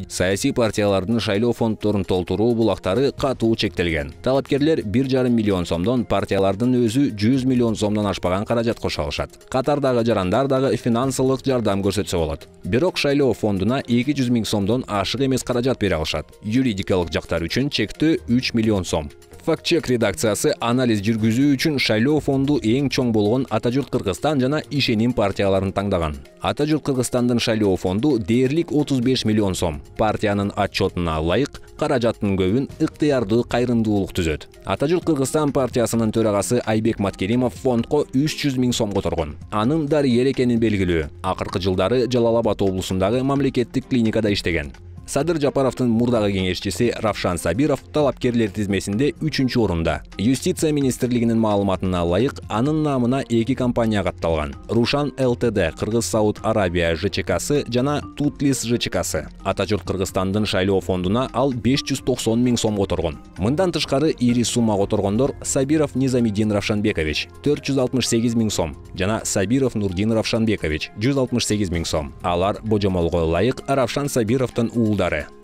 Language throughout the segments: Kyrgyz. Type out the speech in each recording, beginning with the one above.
Саясий партиялардын шайлоо фонддорун толтуруу булактары катуу чектелген. Талапкерлер 1,5 миллион сомдон, партиялардын өзү 100 миллион сомдон ашпаган каражат кошо алышат. Катардагы жарандар дагы финансылык жардам көрсөтсө болот. Бирок шайлоо фондуна 200 миң сомдон ашык эмес каражат бере алышат. Юридикалык жактар үчүн чектөө 3 миллион сом. Фактчек редакциясы анализ жүргүзүү үчүн шайлоо фонду эң чоң болгон Ата журт Кыргызстан жана Ишеним партияларын таңдаган. Ата журт Кыргызстандын шайлоо фонду дээрлик 35 миллион сом. Партиянын отчетуна ылайык каражаттын көбүн ыктыярдуу кайрымдуулук түзөт. Ата журт Кыргызстан партиясынын төрагасы Айбек Маткеримов фондко 300 миң сом которгон. Анын дарыгер экенин белгилүү. Акыркы жылдары Жалал Абад облусундагы мамлекеттик клиникада иштеген. Садыр Жапаровдун мурдагы кеңешчиси Равшан Сабиров талапкерлер тизмесинде 3-чү орунда. Юстиция министрлигинин маалыматына ылайык, анын намына 2 компания катталган. Рушан ЛТД, Кыргыз Сауд Арабия ЖЧКсы жана Тутлис ЖЧКсы. Ата журт Кыргызстандын шайлоо фондуна ал 590 миң сом которгон. Мындан тышкары ири сумма которгондор Сабиров Низамиддин Равшанбекович 468 миң сом жана Сабиров Нурдин Равшанбекович 168 миң сом. Алар божомолго ылайык Равшан Сабировдун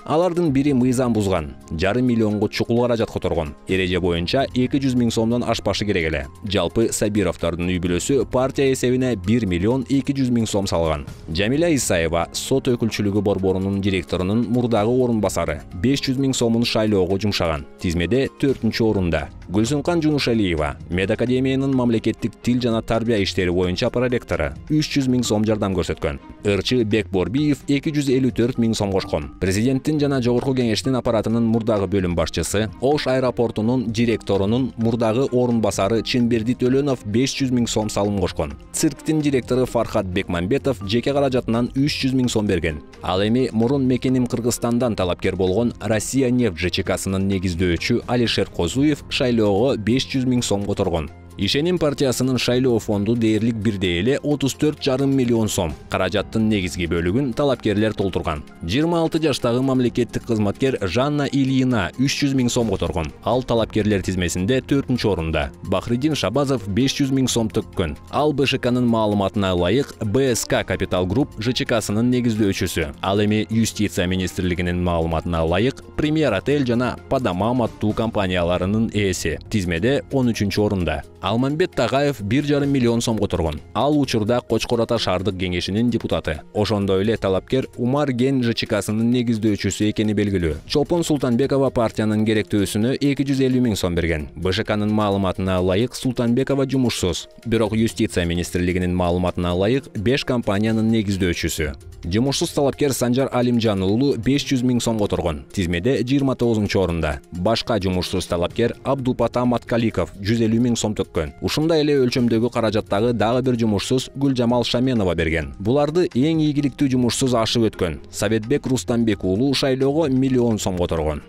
Алардын бири мыйзам бузган, 1,5 миллионго чукул каражат которгон. Эреже боюнча 200 миң сомдон ашпашы керек эле. Жалпы Сабировдордун үй бүлөсү партия эсебине 1 миллион 200 миң сом салган. Жамиля Исаева, сот өкүлчүлүгү борборунун директорунун мурдагы орун басары, 500 миң сомун шайлоого жумшаган. Тизмеде 4-чү орунда. Гүлсүнкан Жунушалиева, Медакадемиянын мамлекеттик тил жана тарбия иштери боюнча проректору, 300 миң сом жардам көрсөткөн. Ырчы Бекборбиев 254 миң сом кошкон. Президенттин жана жогорку кеңештин аппаратынын мурдагы бөлүм башчысы, Ош аэропортунун директорунун мурдагы орун басары Чынберди Төлөнов 500 миң сом салым кошкон. Цирктин директору Фархат Бекмамбетов жеке каражатынан 300 миң сом берген. Ал эми мурун мекеним Кыргызстандан талапкер болгон Россия нефть ЖЧКсынын негиздөөчү Алишер Козуев шайлоого 500 миң сом которгон. Ишеним партиясынын шайлоо фонду дээрлик бирдей эле 34,5 миллион сом. Каражаттын негизги бөлүгүн талапкерлер толтурган. 26 жаштагы мамлекеттик кызматкер Жанна Ильина 300 миң сом которгон. Ал талапкерлер тизмесинде 4-чү орунда. Бахридин Шабазов 500 миң сом төккөн. Ал БШКнын маалыматына ылайык БСК Капитал Групп ЖЧКсынын негиздөөчүсү. Ал эми Юстиция министрлигинин маалыматына ылайык Премьер Отель жана Падамам аттуу компанияларынын ээси. Тизмеде 13-чү орунда. Алмамбет Тагаев 1,5 миллион сом которгон. Ал учурда Кочкор Ата шаардык кеңешинин депутаты. Ошондой эле талапкер Умар Ген ЖЧКсынын негиздөөчүсү экени белгилүү. Чолпон Султанбекова партиянын керектөөсүнө 250 миң сом берген. БШКнын маалыматына ылайык Султанбекова жумушсуз. Бирок Юстиция министрлигинин маалыматына ылайык 5 компаниянын негиздөөчүсү. Жумушсуз талапкер Санжар Алимжан уулу 500 миң сом которгон. Тизмеде 29-чу орунда. Башка жумушсуз талапкер Абдупата Маткаликов 150 миң сом төккөн. Ушундай эле өлчөмдөгү каражаттагы дагы бир жумушсуз Гүлжамал Шаменова берген. Буларды эң ийгиликтүү жумушсуз ашып өткөн. Советбек Рустамбек уулу шайлоого 1 миллион сом которгон.